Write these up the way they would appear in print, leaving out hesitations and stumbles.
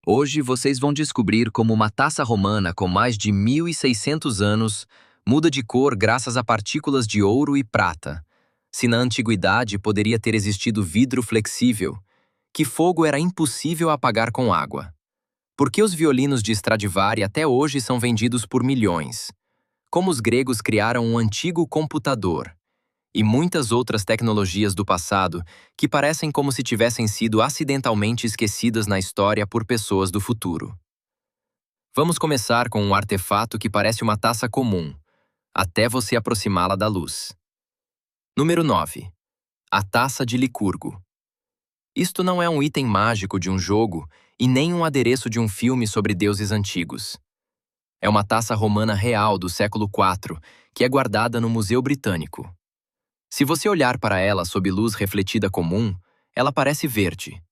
Hoje vocês vão descobrir como uma taça romana com mais de 1.600 anos muda de cor graças a partículas de ouro e prata. Se na antiguidade poderia ter existido vidro flexível, que fogo era impossível apagar com água. Por que os violinos de Stradivari até hoje são vendidos por milhões? Como os gregos criaram um antigo computador? E muitas outras tecnologias do passado que parecem como se tivessem sido acidentalmente esquecidas na história por pessoas do futuro. Vamos começar com um artefato que parece uma taça comum, até você aproximá-la da luz. Número 9. A taça de Licurgo. Isto não é um item mágico de um jogo e nem um adereço de um filme sobre deuses antigos. É uma taça romana real do século IV, que é guardada no Museu Britânico. Se você olhar para ela sob luz refletida comum, ela parece verde.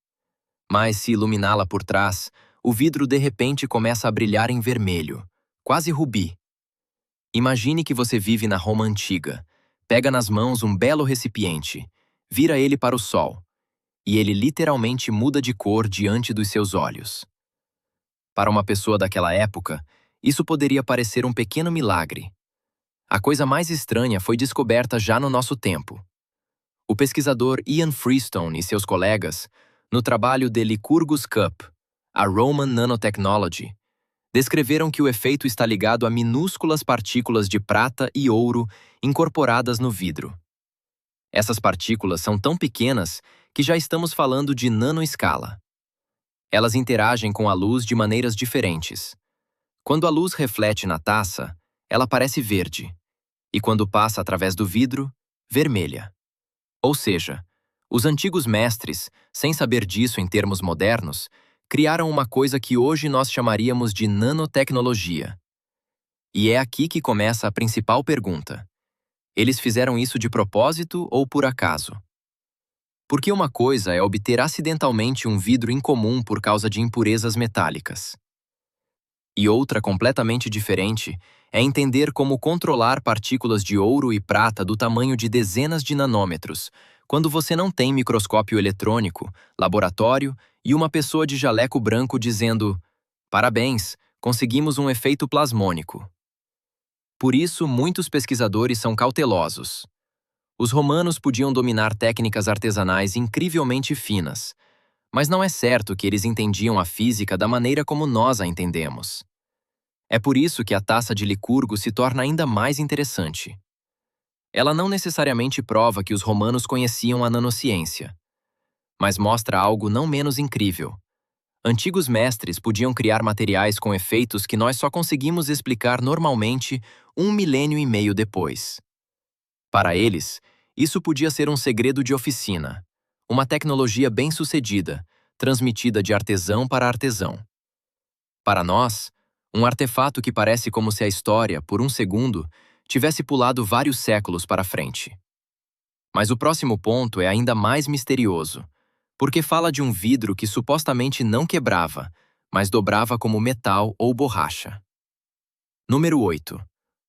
Mas se iluminá-la por trás, o vidro de repente começa a brilhar em vermelho, quase rubi. Imagine que você vive na Roma antiga, pega nas mãos um belo recipiente, vira ele para o sol, e ele literalmente muda de cor diante dos seus olhos. Para uma pessoa daquela época, isso poderia parecer um pequeno milagre. A coisa mais estranha foi descoberta já no nosso tempo. O pesquisador Ian Freestone e seus colegas, no trabalho The Lycurgus Cup, a Roman Nanotechnology, descreveram que o efeito está ligado a minúsculas partículas de prata e ouro incorporadas no vidro. Essas partículas são tão pequenas que já estamos falando de nanoescala. Elas interagem com a luz de maneiras diferentes. Quando a luz reflete na taça, ela parece verde, e quando passa através do vidro, vermelha. Ou seja, os antigos mestres, sem saber disso em termos modernos, criaram uma coisa que hoje nós chamaríamos de nanotecnologia. E é aqui que começa a principal pergunta. Eles fizeram isso de propósito ou por acaso? Porque uma coisa é obter acidentalmente um vidro incomum por causa de impurezas metálicas. E outra completamente diferente é entender como controlar partículas de ouro e prata do tamanho de dezenas de nanômetros, quando você não tem microscópio eletrônico, laboratório e uma pessoa de jaleco branco dizendo: "Parabéns, conseguimos um efeito plasmônico." Por isso, muitos pesquisadores são cautelosos. Os romanos podiam dominar técnicas artesanais incrivelmente finas, mas não é certo que eles entendiam a física da maneira como nós a entendemos. É por isso que a taça de Licurgo se torna ainda mais interessante. Ela não necessariamente prova que os romanos conheciam a nanociência, mas mostra algo não menos incrível. Antigos mestres podiam criar materiais com efeitos que nós só conseguimos explicar normalmente 1,5 milênio depois. Para eles, isso podia ser um segredo de oficina, uma tecnologia bem-sucedida, transmitida de artesão para artesão. Para nós, um artefato que parece como se a história, por um segundo, tivesse pulado vários séculos para frente. Mas o próximo ponto é ainda mais misterioso, porque fala de um vidro que supostamente não quebrava, mas dobrava como metal ou borracha. Número 8.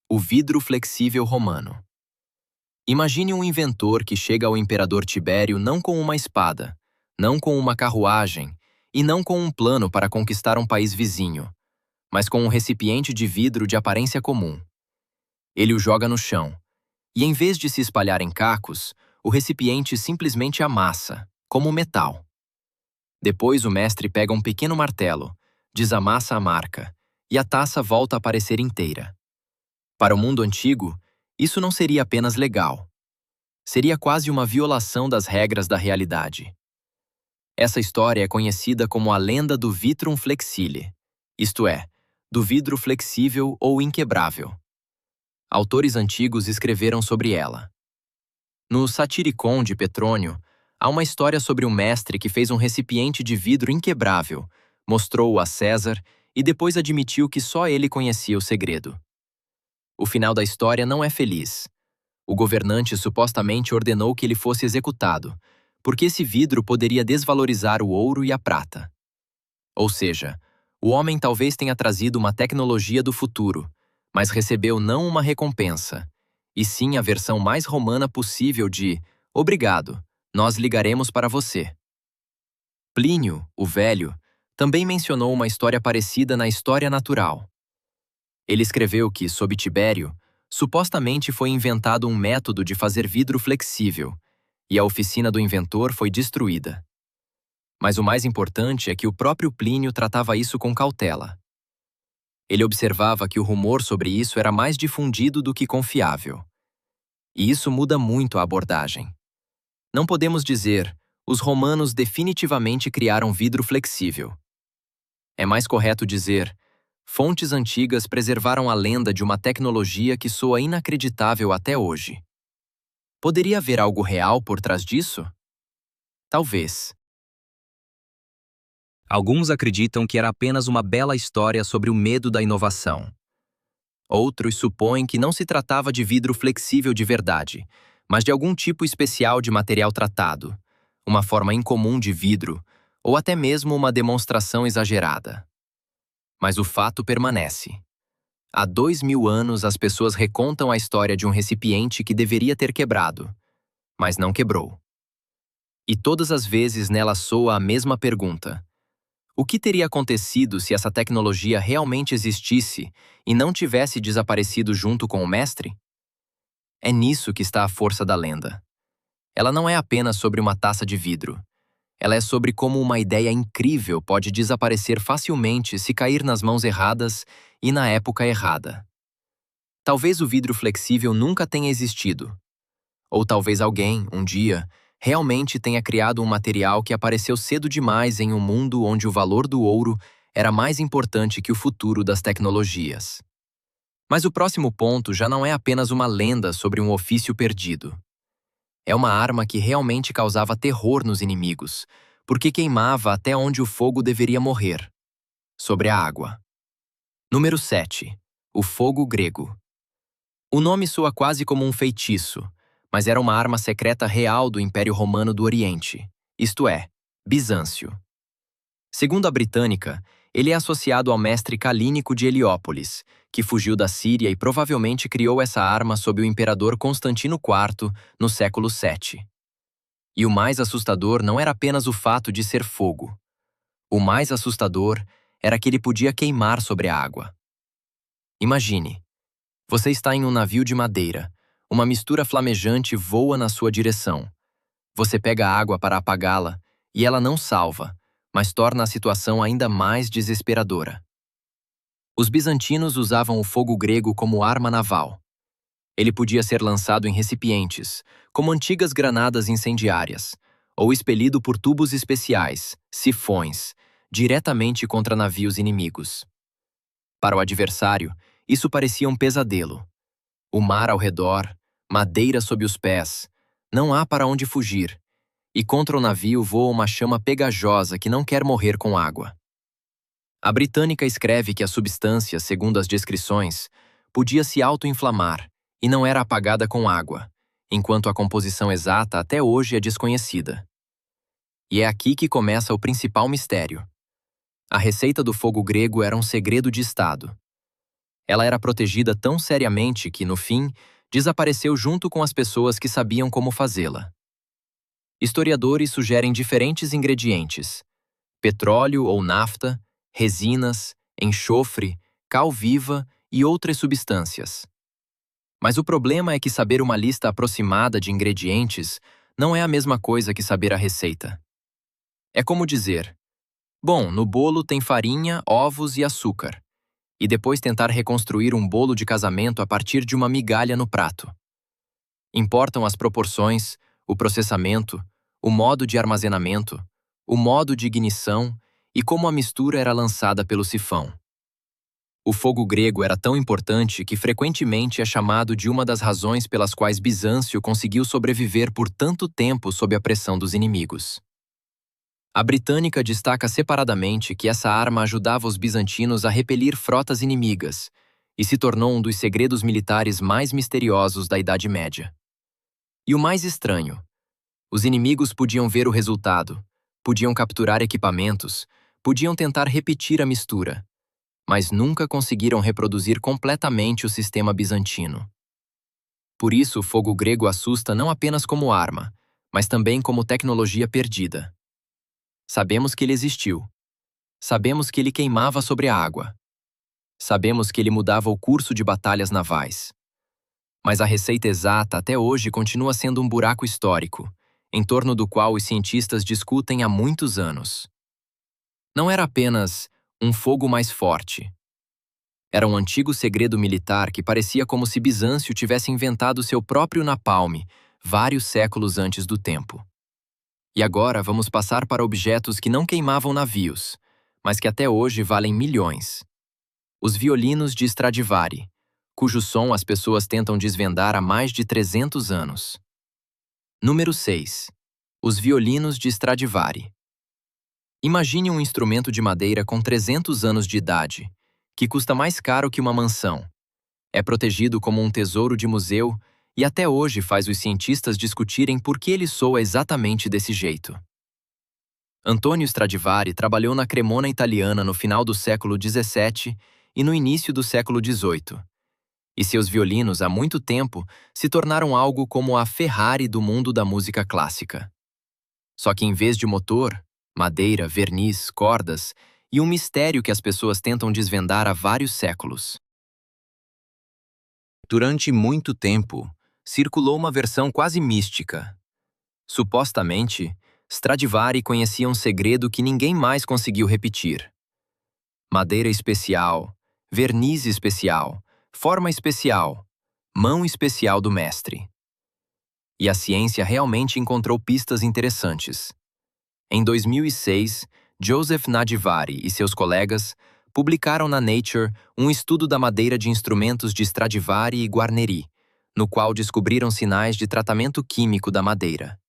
O vidro flexível romano. Imagine um inventor que chega ao imperador Tibério não com uma espada, não com uma carruagem e não com um plano para conquistar um país vizinho, mas com um recipiente de vidro de aparência comum. Ele o joga no chão, e em vez de se espalhar em cacos, o recipiente simplesmente amassa, como metal. Depois o mestre pega um pequeno martelo, desamassa a marca, e a taça volta a aparecer inteira. Para o mundo antigo, isso não seria apenas legal. Seria quase uma violação das regras da realidade. Essa história é conhecida como a lenda do vitrum flexile, isto é, do vidro flexível ou inquebrável. Autores antigos escreveram sobre ela. No Satiricon de Petrônio, há uma história sobre um mestre que fez um recipiente de vidro inquebrável, mostrou-o a César e depois admitiu que só ele conhecia o segredo. O final da história não é feliz. O governante supostamente ordenou que ele fosse executado, porque esse vidro poderia desvalorizar o ouro e a prata. Ou seja, o homem talvez tenha trazido uma tecnologia do futuro, mas recebeu não uma recompensa, e sim a versão mais romana possível de "Obrigado, nós ligaremos para você." Plínio, o Velho, Também mencionou uma história parecida na História Natural. Ele escreveu que, sob Tibério, supostamente foi inventado um método de fazer vidro flexível, e a oficina do inventor foi destruída. Mas o mais importante é que o próprio Plínio tratava isso com cautela. Ele observava que o rumor sobre isso era mais difundido do que confiável. E isso muda muito a abordagem. Não podemos dizer, os romanos definitivamente criaram vidro flexível. É mais correto dizer, fontes antigas preservaram a lenda de uma tecnologia que soa inacreditável até hoje. Poderia haver algo real por trás disso? Talvez. Alguns acreditam que era apenas uma bela história sobre o medo da inovação. Outros supõem que não se tratava de vidro flexível de verdade, mas de algum tipo especial de material tratado, uma forma incomum de vidro, ou até mesmo uma demonstração exagerada. Mas o fato permanece. Há 2000 anos as pessoas recontam a história de um recipiente que deveria ter quebrado, mas não quebrou. E todas as vezes nela soa a mesma pergunta: o que teria acontecido se essa tecnologia realmente existisse e não tivesse desaparecido junto com o mestre? É nisso que está a força da lenda. Ela não é apenas sobre uma taça de vidro. Ela é sobre como uma ideia incrível pode desaparecer facilmente se cair nas mãos erradas e na época errada. Talvez o vidro flexível nunca tenha existido. Ou talvez alguém, um dia, realmente tenha criado um material que apareceu cedo demais em um mundo onde o valor do ouro era mais importante que o futuro das tecnologias. Mas o próximo ponto já não é apenas uma lenda sobre um ofício perdido. É uma arma que realmente causava terror nos inimigos, porque queimava até onde o fogo deveria morrer. Sobre a água. Número 7. O fogo grego. O nome soa quase como um feitiço, mas era uma arma secreta real do Império Romano do Oriente, isto é, Bizâncio. Segundo a britânica, ele é associado ao mestre Calínico de Heliópolis, que fugiu da Síria e provavelmente criou essa arma sob o imperador Constantino IV no século VII. E o mais assustador não era apenas o fato de ser fogo. O mais assustador era que ele podia queimar sobre a água. Imagine, você está em um navio de madeira, uma mistura flamejante voa na sua direção. Você pega a água para apagá-la e ela não salva, mas torna a situação ainda mais desesperadora. Os bizantinos usavam o fogo grego como arma naval. Ele podia ser lançado em recipientes, como antigas granadas incendiárias, ou expelido por tubos especiais, sifões, diretamente contra navios inimigos. Para o adversário, isso parecia um pesadelo. O mar ao redor, madeira sob os pés, não há para onde fugir, e contra o navio voa uma chama pegajosa que não quer morrer com água. A britânica escreve que a substância, segundo as descrições, podia se auto-inflamar e não era apagada com água, enquanto a composição exata até hoje é desconhecida. E é aqui que começa o principal mistério. A receita do fogo grego era um segredo de Estado. Ela era protegida tão seriamente que, no fim, desapareceu junto com as pessoas que sabiam como fazê-la. Historiadores sugerem diferentes ingredientes: petróleo ou nafta, resinas, enxofre, cal viva e outras substâncias. Mas o problema é que saber uma lista aproximada de ingredientes não é a mesma coisa que saber a receita. É como dizer: bom, no bolo tem farinha, ovos e açúcar, e depois tentar reconstruir um bolo de casamento a partir de uma migalha no prato. Importam as proporções, o processamento, o modo de armazenamento, o modo de ignição e como a mistura era lançada pelo sifão. O fogo grego era tão importante que frequentemente é chamado de uma das razões pelas quais Bizâncio conseguiu sobreviver por tanto tempo sob a pressão dos inimigos. A britânica destaca separadamente que essa arma ajudava os bizantinos a repelir frotas inimigas e se tornou um dos segredos militares mais misteriosos da Idade Média. E o mais estranho, os inimigos podiam ver o resultado, podiam capturar equipamentos, podiam tentar repetir a mistura, mas nunca conseguiram reproduzir completamente o sistema bizantino. Por isso, o fogo grego assusta não apenas como arma, mas também como tecnologia perdida. Sabemos que ele existiu. Sabemos que ele queimava sobre a água. Sabemos que ele mudava o curso de batalhas navais. Mas a receita exata até hoje continua sendo um buraco histórico, em torno do qual os cientistas discutem há muitos anos. Não era apenas um fogo mais forte. Era um antigo segredo militar que parecia como se Bizâncio tivesse inventado seu próprio napalm vários séculos antes do tempo. E agora vamos passar para objetos que não queimavam navios, mas que até hoje valem milhões. Os violinos de Stradivari, cujo som as pessoas tentam desvendar há mais de 300 anos. Número 6. Os violinos de Stradivari. Imagine um instrumento de madeira com 300 anos de idade, que custa mais caro que uma mansão. É protegido como um tesouro de museu e até hoje faz os cientistas discutirem por que ele soa exatamente desse jeito. Antonio Stradivari trabalhou na Cremona italiana no final do século XVII e no início do século XVIII. E seus violinos, há muito tempo, se tornaram algo como a Ferrari do mundo da música clássica. Só que em vez de motor, madeira, verniz, cordas e um mistério que as pessoas tentam desvendar há vários séculos. Durante muito tempo, circulou uma versão quase mística. Supostamente, Stradivari conhecia um segredo que ninguém mais conseguiu repetir. Madeira especial, verniz especial, forma especial, mão especial do mestre. E a ciência realmente encontrou pistas interessantes. Em 2006, Joseph Nadivari e seus colegas publicaram na Nature um estudo da madeira de instrumentos de Stradivari e Guarneri, no qual descobriram sinais de tratamento químico da madeira.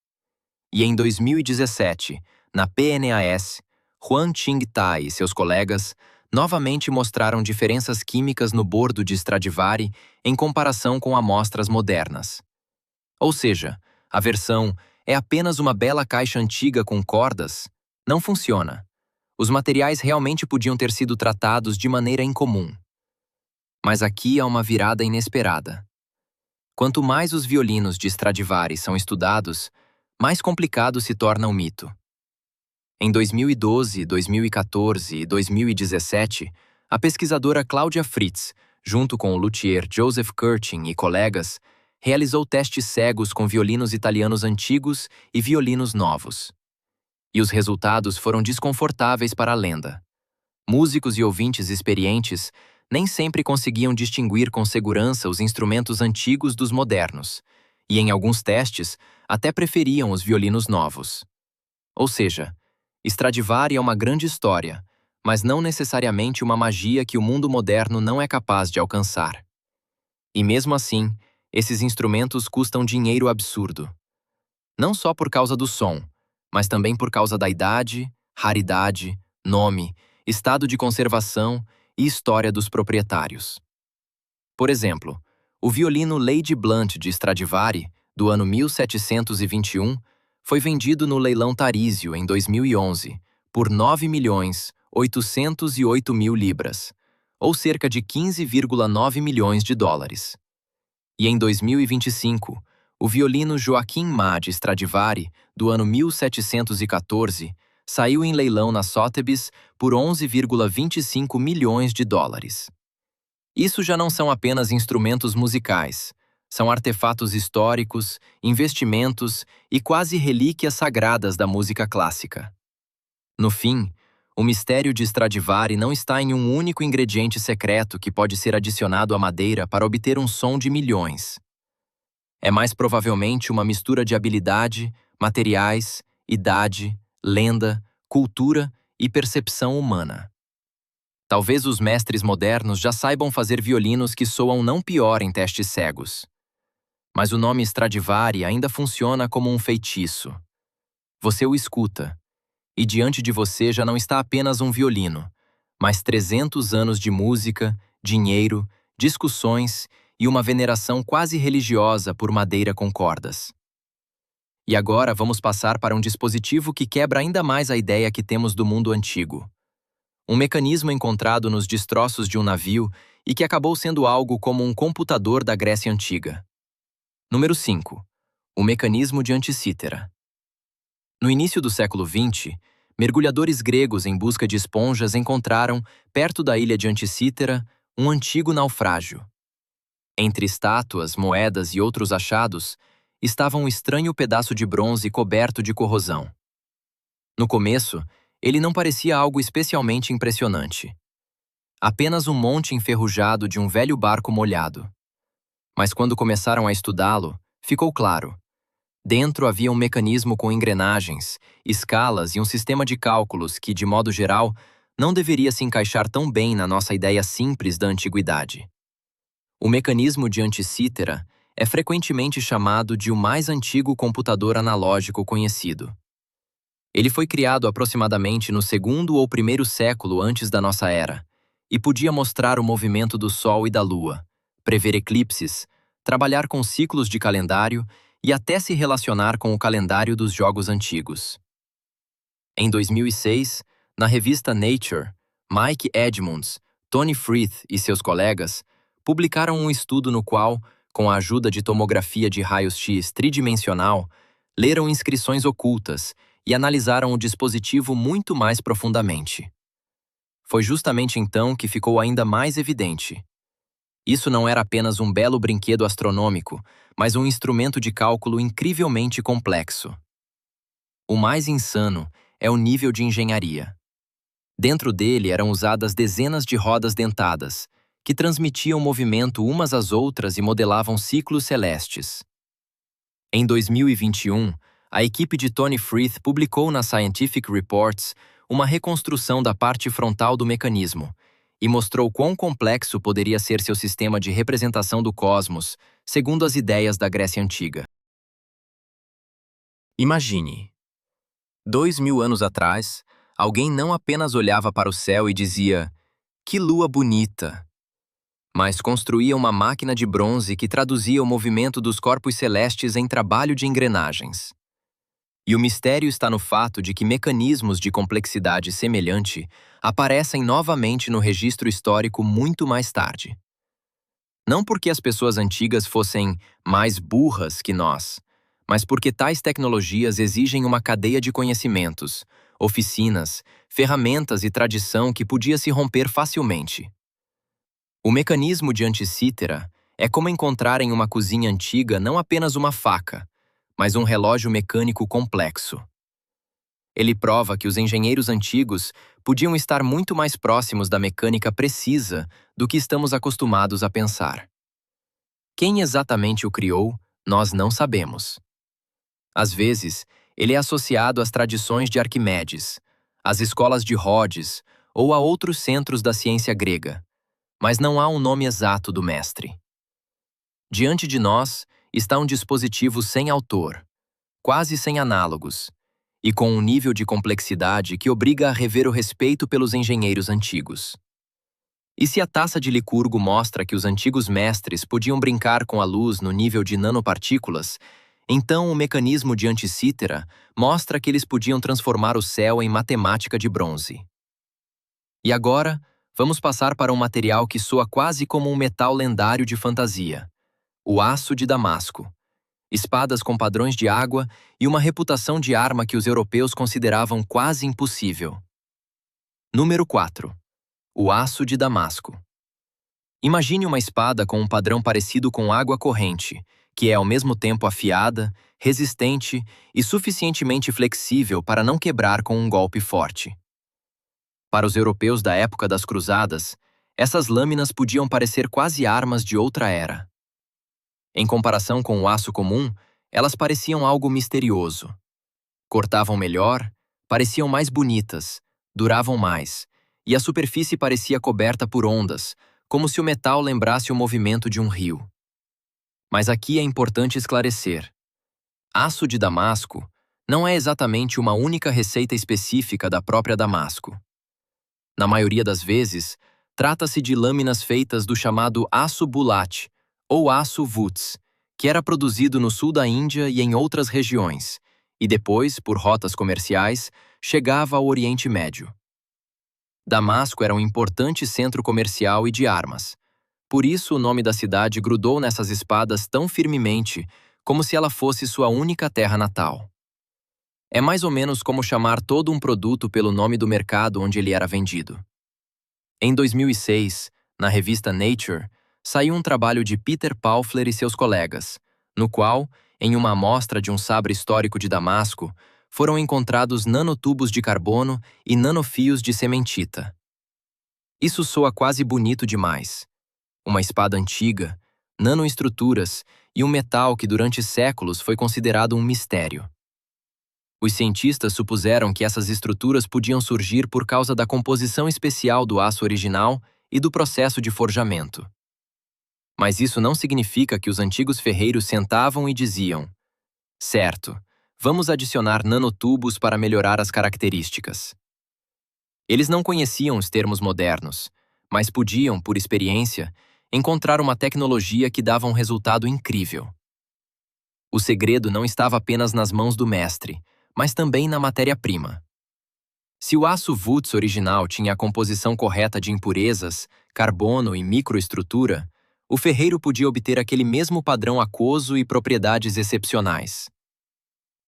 E em 2017, na PNAS, Huan Qing-Tai e seus colegas novamente mostraram diferenças químicas no bordo de Stradivari em comparação com amostras modernas. Ou seja, a versão "é apenas uma bela caixa antiga com cordas" não funciona. Os materiais realmente podiam ter sido tratados de maneira incomum. Mas aqui há uma virada inesperada. Quanto mais os violinos de Stradivari são estudados, mais complicado se torna o mito. Em 2012, 2014 e 2017, a pesquisadora Cláudia Fritz, junto com o luthier Joseph Curtin e colegas, realizou testes cegos com violinos italianos antigos e violinos novos. E os resultados foram desconfortáveis para a lenda. Músicos e ouvintes experientes nem sempre conseguiam distinguir com segurança os instrumentos antigos dos modernos, e em alguns testes até preferiam os violinos novos. Ou seja, Stradivari é uma grande história, mas não necessariamente uma magia que o mundo moderno não é capaz de alcançar. E mesmo assim, esses instrumentos custam dinheiro absurdo. Não só por causa do som, mas também por causa da idade, raridade, nome, estado de conservação e história dos proprietários. Por exemplo, o violino Lady Blunt de Stradivari, do ano 1721, foi vendido no leilão Tarísio em 2011 por 9.808.000 libras, ou cerca de 15,9 milhões de dólares. E em 2025, o violino Joaquim Má de Stradivari, do ano 1714, saiu em leilão na Sotheby's por 11,25 milhões de dólares. Isso já não são apenas instrumentos musicais, são artefatos históricos, investimentos e quase relíquias sagradas da música clássica. No fim, o mistério de Stradivari não está em um único ingrediente secreto que pode ser adicionado à madeira para obter um som de milhões. É mais provavelmente uma mistura de habilidade, materiais, idade, lenda, cultura e percepção humana. Talvez os mestres modernos já saibam fazer violinos que soam não pior em testes cegos. Mas o nome Stradivari ainda funciona como um feitiço. Você o escuta, e diante de você já não está apenas um violino, mas 300 anos de música, dinheiro, discussões e uma veneração quase religiosa por madeira com cordas. E agora vamos passar para um dispositivo que quebra ainda mais a ideia que temos do mundo antigo. Um mecanismo encontrado nos destroços de um navio e que acabou sendo algo como um computador da Grécia Antiga. Número 5. O mecanismo de Anticítera. No início do século XX, mergulhadores gregos em busca de esponjas encontraram, perto da ilha de Anticítera, um antigo naufrágio. Entre estátuas, moedas e outros achados, estava um estranho pedaço de bronze coberto de corrosão. No começo, ele não parecia algo especialmente impressionante. Apenas um monte enferrujado de um velho barco molhado. Mas quando começaram a estudá-lo, ficou claro. Dentro havia um mecanismo com engrenagens, escalas e um sistema de cálculos que, de modo geral, não deveria se encaixar tão bem na nossa ideia simples da antiguidade. O mecanismo de Anticítera é frequentemente chamado de o mais antigo computador analógico conhecido. Ele foi criado aproximadamente no segundo ou primeiro século antes da nossa era, e podia mostrar o movimento do Sol e da Lua, prever eclipses, trabalhar com ciclos de calendário e até se relacionar com o calendário dos jogos antigos. Em 2006, na revista Nature, Mike Edmunds, Tony Freeth e seus colegas publicaram um estudo no qual, com a ajuda de tomografia de raios-x tridimensional, leram inscrições ocultas e analisaram o dispositivo muito mais profundamente. Foi justamente então que ficou ainda mais evidente. Isso não era apenas um belo brinquedo astronômico, mas um instrumento de cálculo incrivelmente complexo. O mais insano é o nível de engenharia. Dentro dele eram usadas dezenas de rodas dentadas, que transmitiam movimento umas às outras e modelavam ciclos celestes. Em 2021, a equipe de Tony Freeth publicou na Scientific Reports uma reconstrução da parte frontal do mecanismo e mostrou quão complexo poderia ser seu sistema de representação do cosmos, segundo as ideias da Grécia Antiga. Imagine. 2000 anos atrás, alguém não apenas olhava para o céu e dizia: "Que lua bonita!", mas construía uma máquina de bronze que traduzia o movimento dos corpos celestes em trabalho de engrenagens. E o mistério está no fato de que mecanismos de complexidade semelhante aparecem novamente no registro histórico muito mais tarde. Não porque as pessoas antigas fossem mais burras que nós, mas porque tais tecnologias exigem uma cadeia de conhecimentos, oficinas, ferramentas e tradição que podia se romper facilmente. O mecanismo de Anticítera é como encontrar em uma cozinha antiga não apenas uma faca, mas um relógio mecânico complexo. Ele prova que os engenheiros antigos podiam estar muito mais próximos da mecânica precisa do que estamos acostumados a pensar. Quem exatamente o criou, nós não sabemos. Às vezes, ele é associado às tradições de Arquimedes, às escolas de Rhodes ou a outros centros da ciência grega, mas não há um nome exato do mestre. Diante de nós está um dispositivo sem autor, quase sem análogos, e com um nível de complexidade que obriga a rever o respeito pelos engenheiros antigos. E se a taça de Licurgo mostra que os antigos mestres podiam brincar com a luz no nível de nanopartículas, então o mecanismo de Anticítera mostra que eles podiam transformar o céu em matemática de bronze. E agora, vamos passar para um material que soa quase como um metal lendário de fantasia: o aço de Damasco. Espadas com padrões de água e uma reputação de arma que os europeus consideravam quase impossível. Número 4. O aço de Damasco. Imagine uma espada com um padrão parecido com água corrente, que é ao mesmo tempo afiada, resistente e suficientemente flexível para não quebrar com um golpe forte. Para os europeus da época das cruzadas, essas lâminas podiam parecer quase armas de outra era. Em comparação com o aço comum, elas pareciam algo misterioso. Cortavam melhor, pareciam mais bonitas, duravam mais, e a superfície parecia coberta por ondas, como se o metal lembrasse o movimento de um rio. Mas aqui é importante esclarecer. Aço de Damasco não é exatamente uma única receita específica da própria Damasco. Na maioria das vezes, trata-se de lâminas feitas do chamado aço bulat, ou aço Woods, que era produzido no sul da Índia e em outras regiões, e depois, por rotas comerciais, chegava ao Oriente Médio. Damasco era um importante centro comercial e de armas. Por isso o nome da cidade grudou nessas espadas tão firmemente, como se ela fosse sua única terra natal. É mais ou menos como chamar todo um produto pelo nome do mercado onde ele era vendido. Em 2006, na revista Nature, saiu um trabalho de Peter Paufler e seus colegas, no qual, em uma amostra de um sabre histórico de Damasco, foram encontrados nanotubos de carbono e nanofios de cementita. Isso soa quase bonito demais. Uma espada antiga, nanoestruturas e um metal que durante séculos foi considerado um mistério. Os cientistas supuseram que essas estruturas podiam surgir por causa da composição especial do aço original e do processo de forjamento. Mas isso não significa que os antigos ferreiros sentavam e diziam: certo, vamos adicionar nanotubos para melhorar as características. Eles não conheciam os termos modernos, mas podiam, por experiência, encontrar uma tecnologia que dava um resultado incrível. O segredo não estava apenas nas mãos do mestre, mas também na matéria-prima. Se o aço Wurtz original tinha a composição correta de impurezas, carbono e microestrutura, o ferreiro podia obter aquele mesmo padrão aquoso e propriedades excepcionais.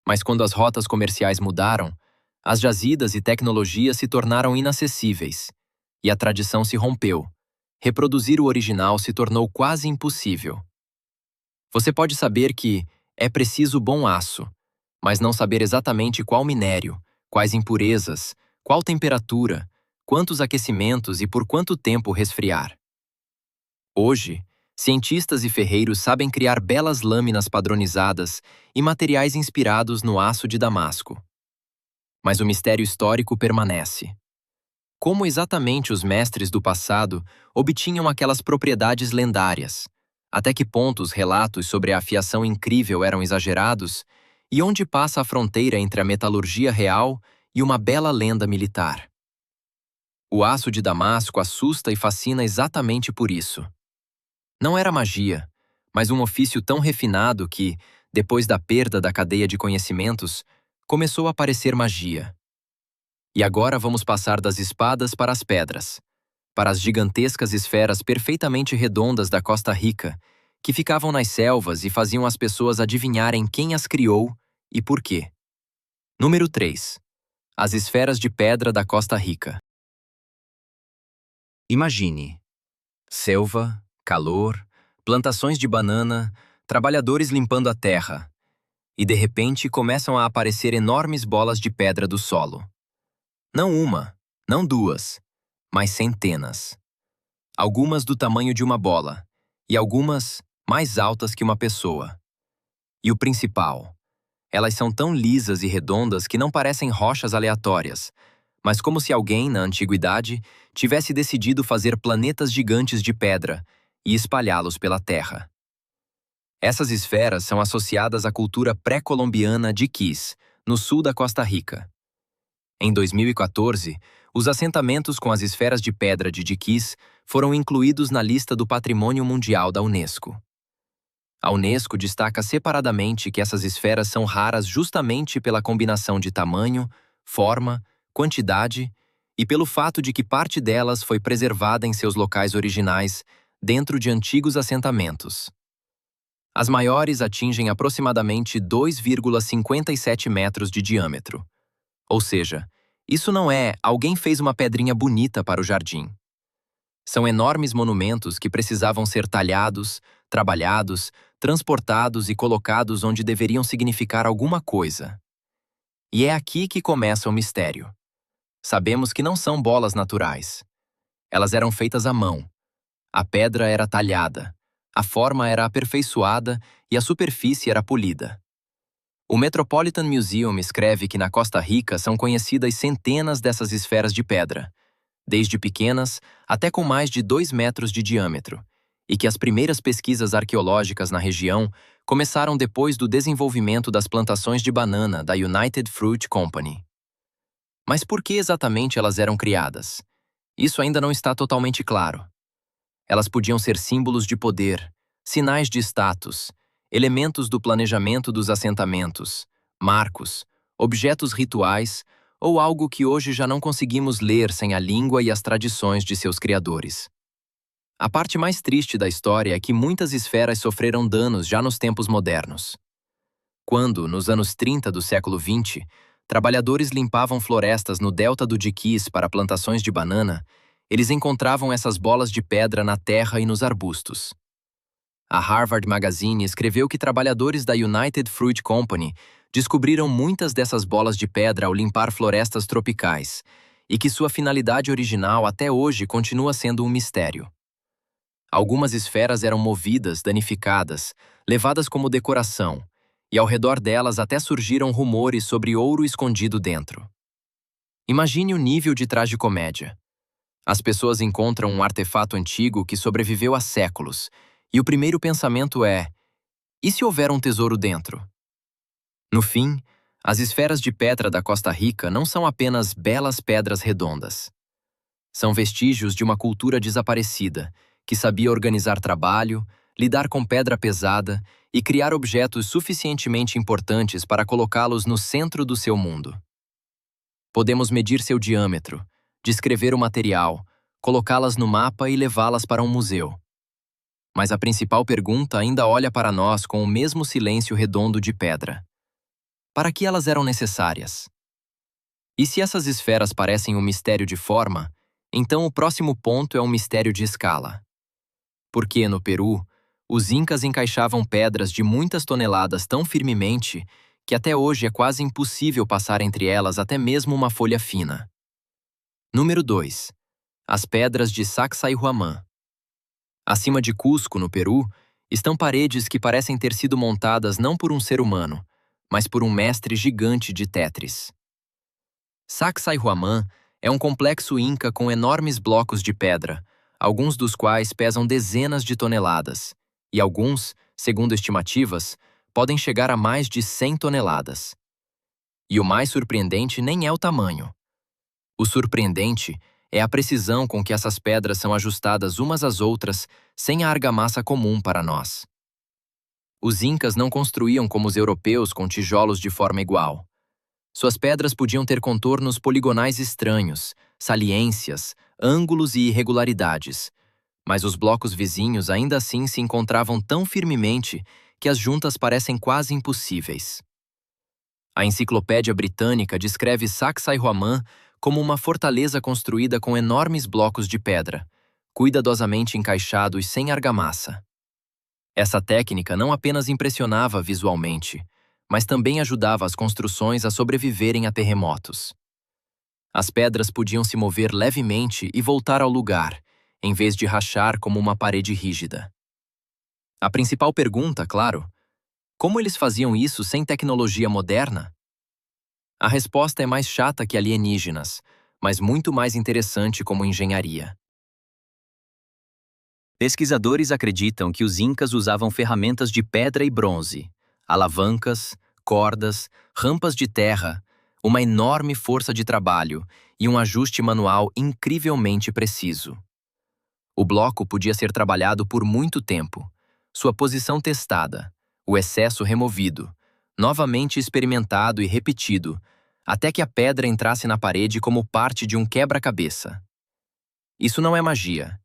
Mas quando as rotas comerciais mudaram, as jazidas e tecnologias se tornaram inacessíveis, e a tradição se rompeu. Reproduzir o original se tornou quase impossível. Você pode saber que é preciso bom aço, mas não saber exatamente qual minério, quais impurezas, qual temperatura, quantos aquecimentos e por quanto tempo resfriar. Hoje, cientistas e ferreiros sabem criar belas lâminas padronizadas e materiais inspirados no aço de Damasco. Mas o mistério histórico permanece. Como exatamente os mestres do passado obtinham aquelas propriedades lendárias? Até que ponto os relatos sobre a afiação incrível eram exagerados? E onde passa a fronteira entre a metalurgia real e uma bela lenda militar? O aço de Damasco assusta e fascina exatamente por isso. Não era magia, mas um ofício tão refinado que, depois da perda da cadeia de conhecimentos, começou a parecer magia. E agora vamos passar das espadas para as pedras, para as gigantescas esferas perfeitamente redondas da Costa Rica, que ficavam nas selvas e faziam as pessoas adivinharem quem as criou e por quê. Número 3. As esferas de pedra da Costa Rica. Imagine: selva, calor, plantações de banana, trabalhadores limpando a terra. E de repente começam a aparecer enormes bolas de pedra do solo. Não uma, não duas, mas centenas. Algumas do tamanho de uma bola, e algumas mais altas que uma pessoa. E o principal: elas são tão lisas e redondas que não parecem rochas aleatórias, mas como se alguém, na antiguidade, tivesse decidido fazer planetas gigantes de pedra e espalhá-los pela Terra. Essas esferas são associadas à cultura pré-colombiana de Quis, no sul da Costa Rica. Em 2014, os assentamentos com as esferas de pedra de Diquis foram incluídos na lista do Patrimônio Mundial da Unesco. A Unesco destaca separadamente que essas esferas são raras justamente pela combinação de tamanho, forma, quantidade e pelo fato de que parte delas foi preservada em seus locais originais, dentro de antigos assentamentos. As maiores atingem aproximadamente 2,57 metros de diâmetro. Ou seja, isso não é alguém fez uma pedrinha bonita para o jardim. São enormes monumentos que precisavam ser talhados, trabalhados, transportados e colocados onde deveriam significar alguma coisa. E é aqui que começa o mistério. Sabemos que não são bolas naturais. Elas eram feitas à mão. A pedra era talhada, a forma era aperfeiçoada e a superfície era polida. O Metropolitan Museum escreve que na Costa Rica são conhecidas centenas dessas esferas de pedra, desde pequenas até com mais de 2 metros de diâmetro, e que as primeiras pesquisas arqueológicas na região começaram depois do desenvolvimento das plantações de banana da United Fruit Company. Mas por que exatamente elas eram criadas? Isso ainda não está totalmente claro. Elas podiam ser símbolos de poder, sinais de status, elementos do planejamento dos assentamentos, marcos, objetos rituais ou algo que hoje já não conseguimos ler sem a língua e as tradições de seus criadores. A parte mais triste da história é que muitas esferas sofreram danos já nos tempos modernos. Quando, nos anos 30 do século XX, trabalhadores limpavam florestas no delta do Diquís para plantações de banana, eles encontravam essas bolas de pedra na terra e nos arbustos. A Harvard Magazine escreveu que trabalhadores da United Fruit Company descobriram muitas dessas bolas de pedra ao limpar florestas tropicais, e que sua finalidade original até hoje continua sendo um mistério. Algumas esferas eram movidas, danificadas, levadas como decoração, e ao redor delas até surgiram rumores sobre ouro escondido dentro. Imagine o nível de tragicomédia. As pessoas encontram um artefato antigo que sobreviveu há séculos, e o primeiro pensamento é: e se houver um tesouro dentro? No fim, as esferas de pedra da Costa Rica não são apenas belas pedras redondas. São vestígios de uma cultura desaparecida, que sabia organizar trabalho, lidar com pedra pesada e criar objetos suficientemente importantes para colocá-los no centro do seu mundo. Podemos medir seu diâmetro, descrever o material, colocá-las no mapa e levá-las para um museu. Mas a principal pergunta ainda olha para nós com o mesmo silêncio redondo de pedra. Para que elas eram necessárias? E se essas esferas parecem um mistério de forma, então o próximo ponto é um mistério de escala. Porque, no Peru, os incas encaixavam pedras de muitas toneladas tão firmemente que até hoje é quase impossível passar entre elas até mesmo uma folha fina. Número 2. As pedras de Sacsayhuamán. Acima de Cusco, no Peru, estão paredes que parecem ter sido montadas não por um ser humano, mas por um mestre gigante de Tetris. Sacsayhuamán é um complexo inca com enormes blocos de pedra, alguns dos quais pesam dezenas de toneladas, e alguns, segundo estimativas, podem chegar a mais de 100 toneladas. E o mais surpreendente nem é o tamanho. O surpreendente é a precisão com que essas pedras são ajustadas umas às outras sem a argamassa comum para nós. Os incas não construíam como os europeus com tijolos de forma igual. Suas pedras podiam ter contornos poligonais estranhos, saliências, ângulos e irregularidades, mas os blocos vizinhos ainda assim se encontravam tão firmemente que as juntas parecem quase impossíveis. A Enciclopédia Britânica descreve Sacsayhuamán como uma fortaleza construída com enormes blocos de pedra, cuidadosamente encaixados sem argamassa. Essa técnica não apenas impressionava visualmente, mas também ajudava as construções a sobreviverem a terremotos. As pedras podiam se mover levemente e voltar ao lugar, em vez de rachar como uma parede rígida. A principal pergunta, claro: como eles faziam isso sem tecnologia moderna? A resposta é mais chata que alienígenas, mas muito mais interessante como engenharia. Pesquisadores acreditam que os incas usavam ferramentas de pedra e bronze, alavancas, cordas, rampas de terra, uma enorme força de trabalho e um ajuste manual incrivelmente preciso. O bloco podia ser trabalhado por muito tempo, sua posição testada, o excesso removido, novamente experimentado e repetido, até que a pedra entrasse na parede como parte de um quebra-cabeça. Isso não é magia.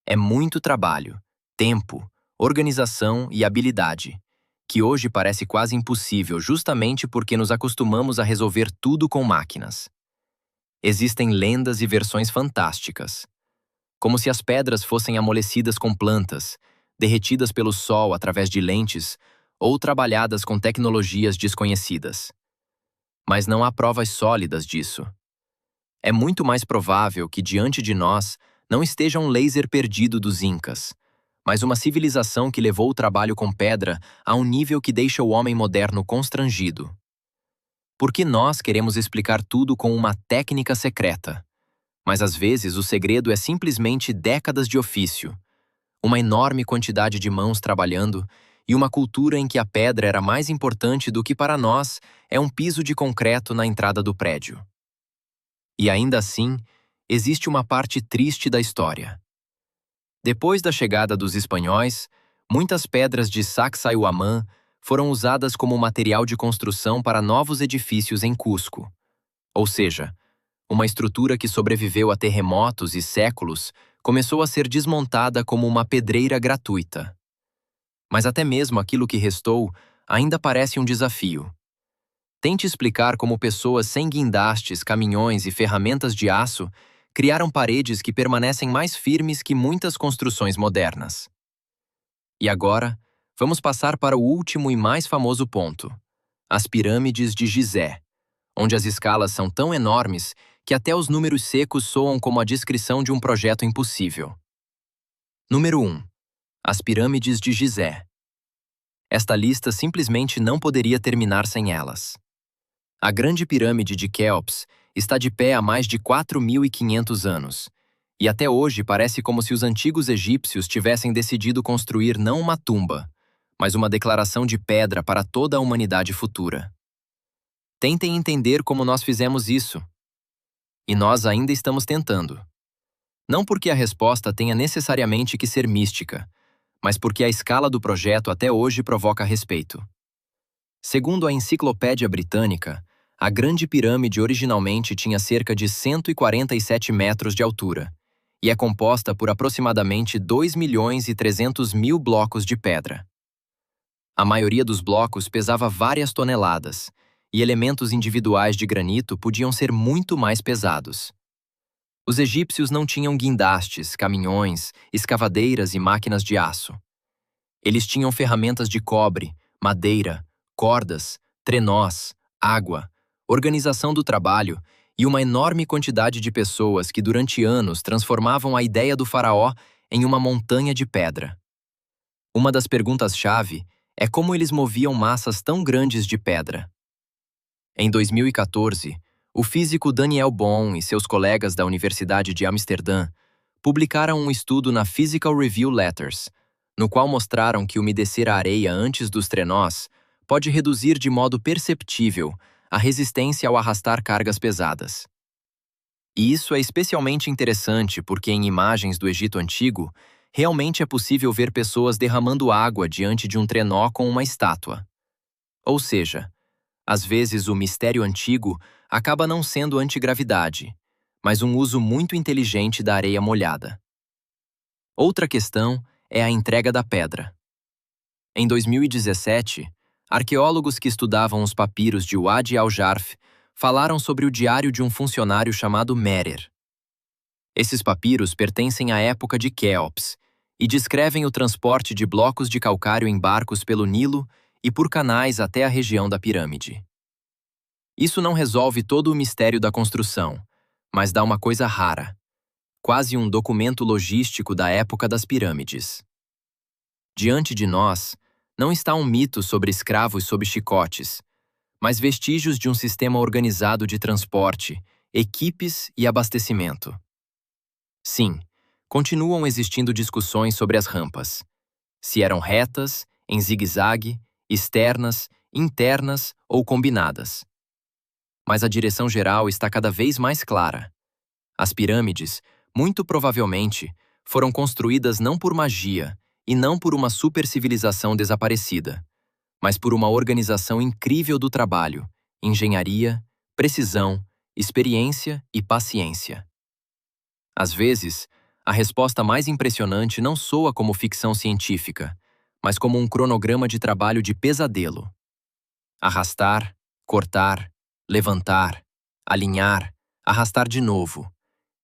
É muito trabalho, tempo, organização e habilidade, que hoje parece quase impossível justamente porque nos acostumamos a resolver tudo com máquinas. Existem lendas e versões fantásticas, como se as pedras fossem amolecidas com plantas, derretidas pelo sol através de lentes ou trabalhadas com tecnologias desconhecidas. Mas não há provas sólidas disso. É muito mais provável que diante de nós não esteja um laser perdido dos incas, mas uma civilização que levou o trabalho com pedra a um nível que deixa o homem moderno constrangido. Porque nós queremos explicar tudo com uma técnica secreta. Mas às vezes o segredo é simplesmente décadas de ofício, uma enorme quantidade de mãos trabalhando e uma cultura em que a pedra era mais importante do que para nós é um piso de concreto na entrada do prédio. E ainda assim, existe uma parte triste da história. Depois da chegada dos espanhóis, muitas pedras de Sacsayhuamán foram usadas como material de construção para novos edifícios em Cusco. Ou seja, uma estrutura que sobreviveu a terremotos e séculos começou a ser desmontada como uma pedreira gratuita. Mas até mesmo aquilo que restou ainda parece um desafio. Tente explicar como pessoas sem guindastes, caminhões e ferramentas de aço criaram paredes que permanecem mais firmes que muitas construções modernas. E agora, vamos passar para o último e mais famoso ponto: as pirâmides de Gizé, onde as escalas são tão enormes que até os números secos soam como a descrição de um projeto impossível. Número 1. As pirâmides de Gizé. Esta lista simplesmente não poderia terminar sem elas. A Grande Pirâmide de Quéops está de pé há mais de 4.500 anos, e até hoje parece como se os antigos egípcios tivessem decidido construir não uma tumba, mas uma declaração de pedra para toda a humanidade futura. Tentem entender como nós fizemos isso. E nós ainda estamos tentando. Não porque a resposta tenha necessariamente que ser mística, mas porque a escala do projeto até hoje provoca respeito. Segundo a Enciclopédia Britânica, a Grande Pirâmide originalmente tinha cerca de 147 metros de altura e é composta por aproximadamente 2.300.000 blocos de pedra. A maioria dos blocos pesava várias toneladas, e elementos individuais de granito podiam ser muito mais pesados. Os egípcios não tinham guindastes, caminhões, escavadeiras e máquinas de aço. Eles tinham ferramentas de cobre, madeira, cordas, trenós, água, organização do trabalho e uma enorme quantidade de pessoas que durante anos transformavam a ideia do faraó em uma montanha de pedra. Uma das perguntas-chave é como eles moviam massas tão grandes de pedra. Em 2014, o físico Daniel Bohm e seus colegas da Universidade de Amsterdã publicaram um estudo na Physical Review Letters, no qual mostraram que umedecer a areia antes dos trenós pode reduzir de modo perceptível a resistência ao arrastar cargas pesadas. E isso é especialmente interessante porque em imagens do Egito Antigo, realmente é possível ver pessoas derramando água diante de um trenó com uma estátua. Ou seja, às vezes o mistério antigo acaba não sendo antigravidade, mas um uso muito inteligente da areia molhada. Outra questão é a entrega da pedra. Em 2017, arqueólogos que estudavam os papiros de Wadi al-Jarf falaram sobre o diário de um funcionário chamado Merer. Esses papiros pertencem à época de Quéops e descrevem o transporte de blocos de calcário em barcos pelo Nilo e por canais até a região da pirâmide. Isso não resolve todo o mistério da construção, mas dá uma coisa rara, quase um documento logístico da época das pirâmides. Diante de nós, não está um mito sobre escravos sob chicotes, mas vestígios de um sistema organizado de transporte, equipes e abastecimento. Sim, continuam existindo discussões sobre as rampas. Se eram retas, em zigue-zague, externas, internas ou combinadas. Mas a direção geral está cada vez mais clara. As pirâmides, muito provavelmente, foram construídas não por magia e não por uma supercivilização desaparecida, mas por uma organização incrível do trabalho, engenharia, precisão, experiência e paciência. Às vezes, a resposta mais impressionante não soa como ficção científica, mas como um cronograma de trabalho de pesadelo. Arrastar, cortar, levantar, alinhar, arrastar de novo,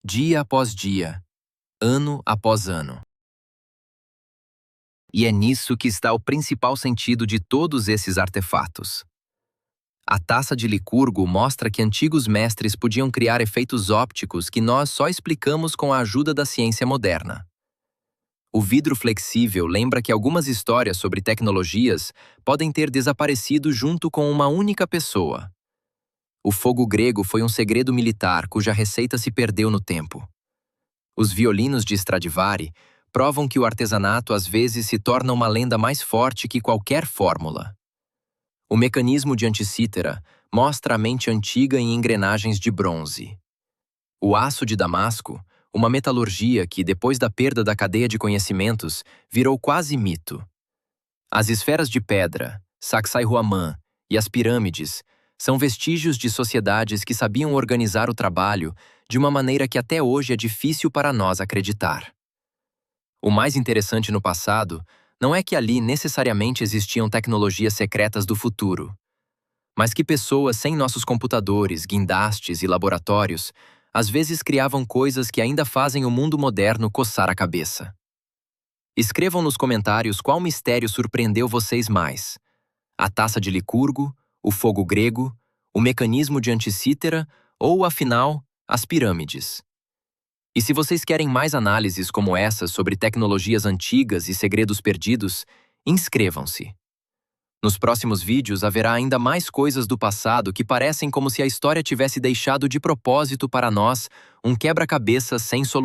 dia após dia, ano após ano. E é nisso que está o principal sentido de todos esses artefatos. A taça de Licurgo mostra que antigos mestres podiam criar efeitos ópticos que nós só explicamos com a ajuda da ciência moderna. O vidro flexível lembra que algumas histórias sobre tecnologias podem ter desaparecido junto com uma única pessoa. O fogo grego foi um segredo militar cuja receita se perdeu no tempo. Os violinos de Stradivari provam que o artesanato às vezes se torna uma lenda mais forte que qualquer fórmula. O mecanismo de Anticítera mostra a mente antiga em engrenagens de bronze. O aço de Damasco, uma metalurgia que, depois da perda da cadeia de conhecimentos, virou quase mito. As esferas de pedra, Sacsayhuaman e as pirâmides são vestígios de sociedades que sabiam organizar o trabalho de uma maneira que até hoje é difícil para nós acreditar. O mais interessante no passado não é que ali necessariamente existiam tecnologias secretas do futuro, Mas que pessoas sem nossos computadores, guindastes e laboratórios, às vezes criavam coisas que ainda fazem o mundo moderno coçar a cabeça. Escrevam nos comentários qual mistério surpreendeu vocês mais: a taça de Licurgo, o fogo grego, o mecanismo de Anticítera ou, afinal, as pirâmides. E se vocês querem mais análises como essas sobre tecnologias antigas e segredos perdidos, inscrevam-se. Nos próximos vídeos haverá ainda mais coisas do passado que parecem como se a história tivesse deixado de propósito para nós um quebra-cabeça sem solução.